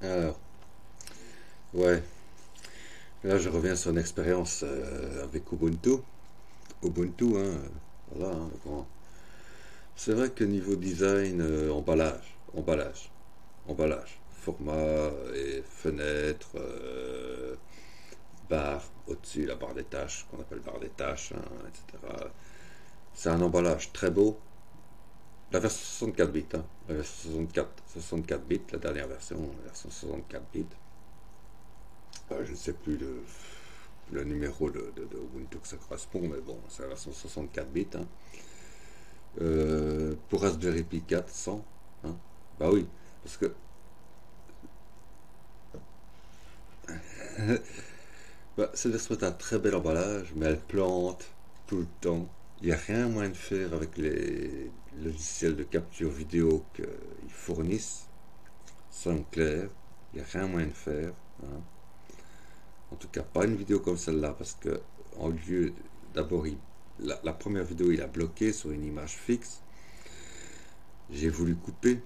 Alors, ouais, là je reviens sur une expérience avec Ubuntu. Ubuntu, hein, voilà, hein, bon. C'est vrai que niveau design, emballage, format et fenêtre, barre au-dessus, la barre des tâches, qu'on appelle barre des tâches, hein, etc. C'est un emballage très beau. La version 64 bits, hein, la version 64 bits, la dernière version, la version 64 bits. Je ne sais plus le numéro de Ubuntu que ça correspond, mais bon, c'est la version 64 bits. Hein. Pour Raspberry Pi 400, hein. Bah oui, parce que bah, cette version est un très bel emballage, mais elle plante tout le temps. Il n'y a rien moyen de faire avec les logiciels de capture vidéo qu'ils fournissent. Soyons clairs, il n'y a rien moyen de faire. Hein. En tout cas, pas une vidéo comme celle-là, parce que en lieu, d'abord, la première vidéo, il a bloqué sur une image fixe. J'ai voulu couper,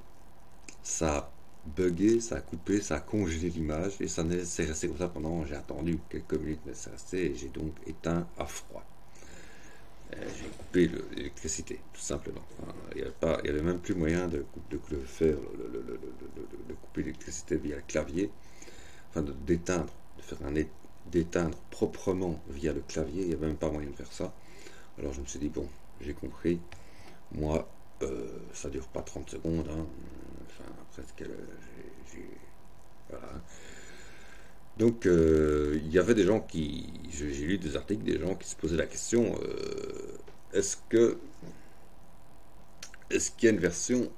ça a bugué, ça a coupé, ça a congelé l'image, et c'est resté comme ça pendant, j'ai attendu quelques minutes, mais c'est resté, et j'ai donc éteint à froid. J'ai coupé l'électricité, tout simplement. Il n'y avait même plus moyen de faire, de couper l'électricité via le clavier, enfin d'éteindre, de faire d'éteindre proprement via le clavier, il n'y avait même pas moyen de faire ça. Alors je me suis dit, bon, j'ai compris, moi, ça dure pas 30 secondes, hein. Enfin, presque, voilà. Donc, il y avait des gens j'ai lu des articles, des gens qui se posaient la question, est-ce que, est-ce qu'il y a une version,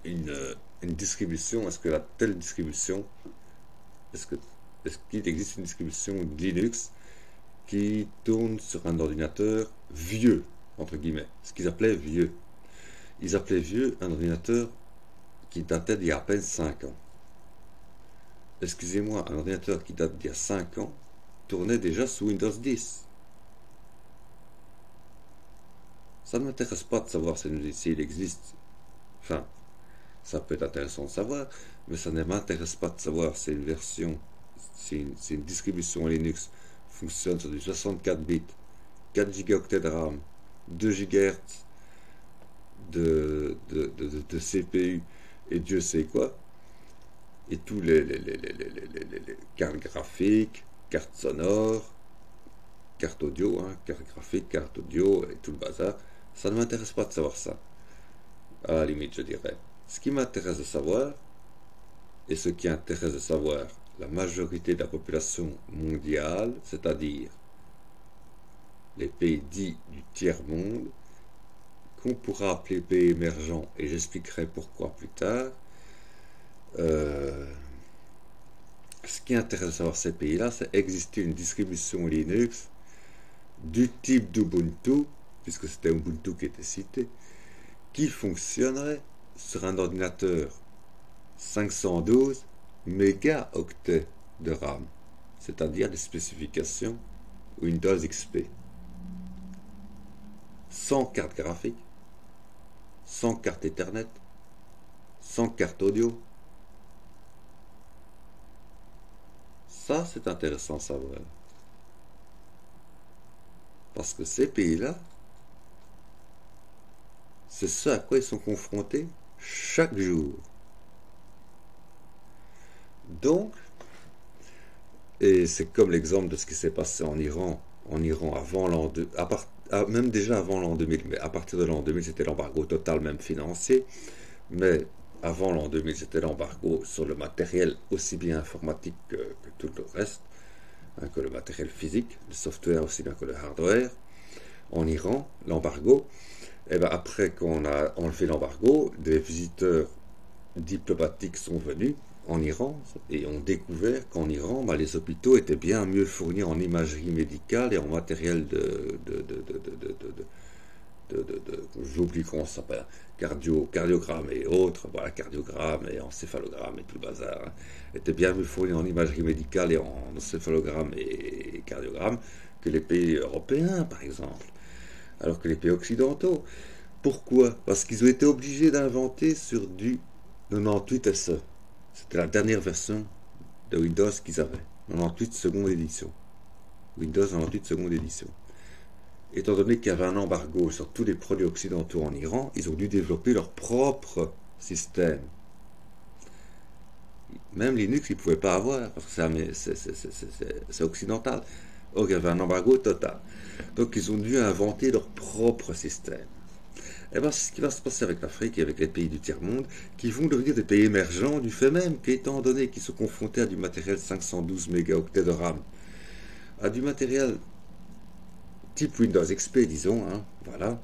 une distribution, est-ce que la telle distribution, est-ce que, est-ce qu'il existe une distribution Linux qui tourne sur un ordinateur vieux, entre guillemets, ce qu'ils appelaient vieux. Ils appelaient vieux un ordinateur qui datait d'il y a à peine 5 ans. Excusez-moi, un ordinateur qui date d'il y a 5 ans tournait déjà sous Windows 10. Ça ne m'intéresse pas de savoir s'il existe. Enfin, ça peut être intéressant de savoir, mais ça ne m'intéresse pas de savoir si une version, si une distribution Linux fonctionne sur du 64 bits, 4 gigaoctets de RAM, 2 GHz de CPU et Dieu sait quoi, et tous les cartes graphiques, cartes sonores, cartes audio, hein, cartes graphiques, cartes audio et tout le bazar, ça ne m'intéresse pas de savoir ça, à la limite je dirais. Ce qui m'intéresse de savoir, et ce qui intéresse de savoir la majorité de la population mondiale, c'est-à-dire les pays dits du tiers-monde, qu'on pourra appeler pays émergents, et j'expliquerai pourquoi plus tard. Ce qui intéresse de savoir ces pays-là, c'est exister une distribution Linux du type d'Ubuntu, puisque c'était Ubuntu qui était cité, qui fonctionnerait sur un ordinateur 512 mégaoctets de RAM, c'est-à-dire des spécifications Windows XP, sans carte graphique, sans carte Ethernet, sans carte audio. Ça, c'est intéressant à savoir. Parce que ces pays-là, c'est ce à quoi ils sont confrontés chaque jour. Donc, et c'est comme l'exemple de ce qui s'est passé en Iran avant l'an 2, même déjà avant l'an 2000, mais à partir de l'an 2000, c'était l'embargo total, même financier, mais avant l'an 2000, c'était l'embargo sur le matériel aussi bien informatique que tout le reste, hein, que le matériel physique, le software aussi bien que le hardware. En Iran, l'embargo, et ben après qu'on a enlevé l'embargo, des visiteurs diplomatiques sont venus en Iran et ont découvert qu'en Iran, ben, les hôpitaux étaient bien mieux fournis en imagerie médicale et en matériel j'oublie comment ça s'appelle, cardiogramme et autres, voilà, cardiogramme et encéphalogramme et tout le bazar, hein, étaient bien mieux fournis en imagerie médicale et en encéphalogramme et cardiogramme que les pays européens, par exemple, alors que les pays occidentaux. Pourquoi? Parce qu'ils ont été obligés d'inventer sur du 98 SE. C'était la dernière version de Windows qu'ils avaient. 98 secondes édition. Windows 98 secondes édition. Étant donné qu'il y avait un embargo sur tous les produits occidentaux en Iran, ils ont dû développer leur propre système. Même Linux, ils ne pouvaient pas avoir, parce que c'est occidental. Or, il y avait un embargo total. Donc, ils ont dû inventer leur propre système. Et bien, c'est ce qui va se passer avec l'Afrique et avec les pays du tiers-monde, qui vont devenir des pays émergents du fait même qu'étant donné qu'ils sont confrontés à du matériel 512 mégaoctets de RAM, à du matériel type Windows XP, disons, hein, voilà,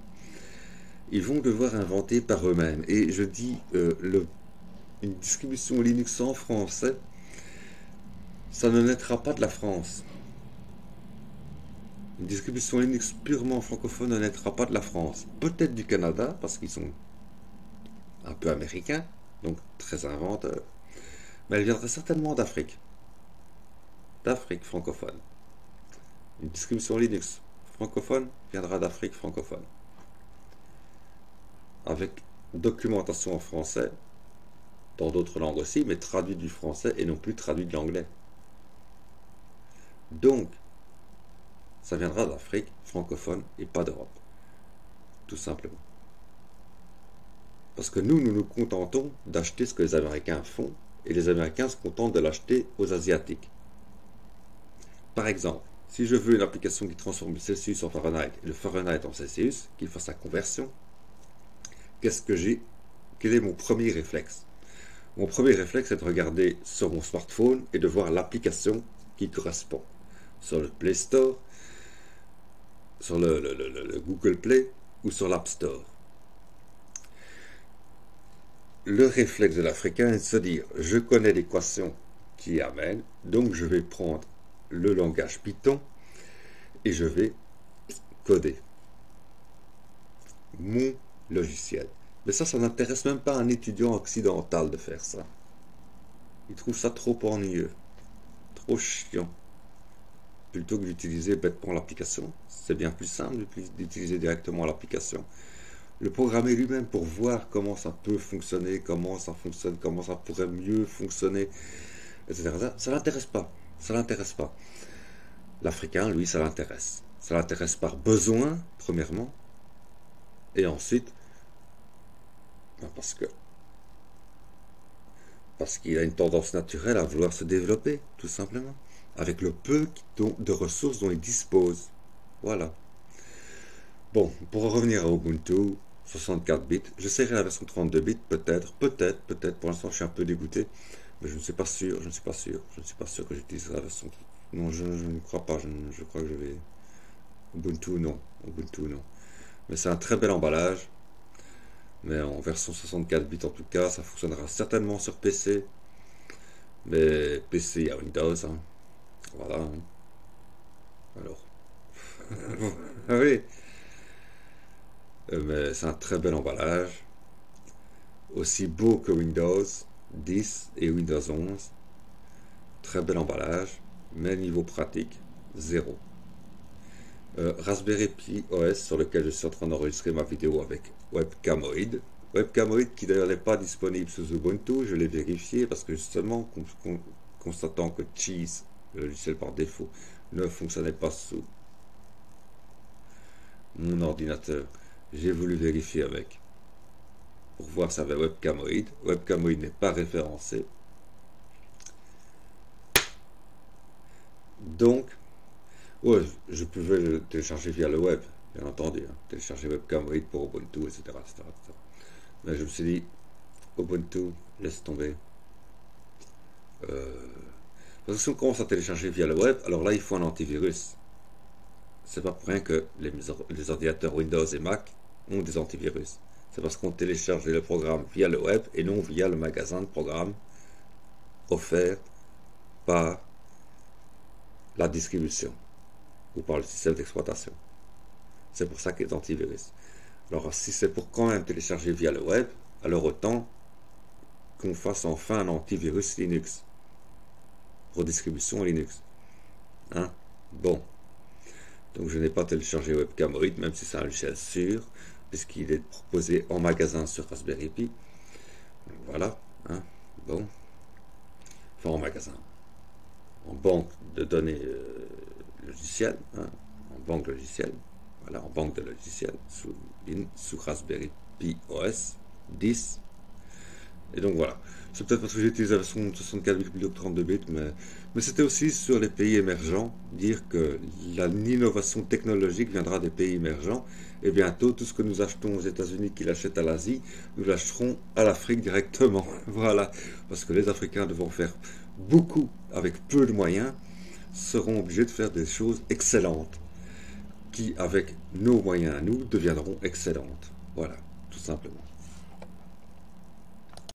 ils vont devoir inventer par eux-mêmes. Et je dis, une distribution Linux en français, ça ne naîtra pas de la France. Une distribution Linux purement francophone ne naîtra pas de la France. Peut-être du Canada, parce qu'ils sont un peu américains, donc très inventeurs. Mais elle viendra certainement d'Afrique. D'Afrique francophone. Une distribution Linux francophone viendra d'Afrique francophone. Avec documentation en français, dans d'autres langues aussi, mais traduit du français et non plus traduit de l'anglais. Donc, ça viendra d'Afrique francophone et pas d'Europe. Tout simplement. Parce que nous nous contentons d'acheter ce que les Américains font, et les Américains se contentent de l'acheter aux Asiatiques. Par exemple, si je veux une application qui transforme le Celsius en Fahrenheit et le Fahrenheit en Celsius, qui fasse la conversion, qu'est-ce que j'ai? Quel est mon premier réflexe? Mon premier réflexe est de regarder sur mon smartphone et de voir l'application qui correspond. Sur le Play Store, sur le Google Play ou sur l'App Store. Le réflexe de l'Africain est de se dire, je connais l'équation qui amène, donc je vais prendre le langage Python et je vais coder mon logiciel. Mais ça n'intéresse même pas un étudiant occidental de faire ça. Il trouve ça trop ennuyeux, trop chiant. Plutôt que d'utiliser bêtement l'application, c'est bien plus simple d'utiliser directement l'application. Le programmer lui-même pour voir comment ça peut fonctionner, comment ça fonctionne, comment ça pourrait mieux fonctionner, etc. Ça l'intéresse pas. Ça l'intéresse pas. L'Africain, lui, ça l'intéresse. Ça l'intéresse par besoin, premièrement, et ensuite, parce qu'il a une tendance naturelle à vouloir se développer, tout simplement, avec le peu de ressources dont il dispose. Voilà. Bon, pour en revenir à Ubuntu, 64 bits, j'essaierai la version 32 bits, peut-être, pour l'instant je suis un peu dégoûté, mais je ne suis pas sûr que j'utiliserai la version... Non, je ne crois pas, je crois que je vais... Ubuntu, non. Mais c'est un très bel emballage, mais en version 64 bits en tout cas, ça fonctionnera certainement sur PC, mais PC à Windows, hein. Voilà. Hein. Alors. Ah oui. Mais c'est un très bel emballage. Aussi beau que Windows 10 et Windows 11. Très bel emballage. Mais niveau pratique, zéro. Raspberry Pi OS sur lequel je suis en train d'enregistrer ma vidéo avec Webcamoid. Webcamoid qui d'ailleurs n'est pas disponible sous Ubuntu. Je l'ai vérifié parce que justement, constatant que Cheese, le logiciel par défaut, ne fonctionnait pas sous mon ordinateur, j'ai voulu vérifier avec pour voir si ça avait Webcamoid. Webcamoid n'est pas référencé, donc ouais, je pouvais le télécharger via le web, bien entendu, hein, télécharger Webcamoid pour Ubuntu, etc., etc. Mais je me suis dit, Ubuntu, laisse tomber. Parce que si on commence à télécharger via le web, alors là il faut un antivirus. C'est pas pour rien que les ordinateurs Windows et Mac ont des antivirus. C'est parce qu'on télécharge le programme via le web et non via le magasin de programmes offert par la distribution ou par le système d'exploitation. C'est pour ça qu'il y a des antivirus. Alors si c'est pour quand même télécharger via le web, alors autant qu'on fasse enfin un antivirus Linux. Redistribution Linux. Hein? Bon. Donc je n'ai pas téléchargé Webcamoid, même si c'est un logiciel sûr, puisqu'il est proposé en magasin sur Raspberry Pi. Voilà. Hein? Bon. en magasin, en banque de données logicielles, hein, en banque logicielle, voilà, en banque de logiciels, sous Raspberry Pi OS 10. Et donc voilà, c'est peut-être parce que j'ai utilisé la version 64,32 bits, mais c'était aussi sur les pays émergents, dire que l'innovation technologique viendra des pays émergents, et bientôt tout ce que nous achetons aux États-Unis qu'ils achètent à l'Asie, nous l'achèterons à l'Afrique directement. Voilà, parce que les Africains devront faire beaucoup avec peu de moyens, seront obligés de faire des choses excellentes, qui avec nos moyens à nous deviendront excellentes. Voilà, tout simplement.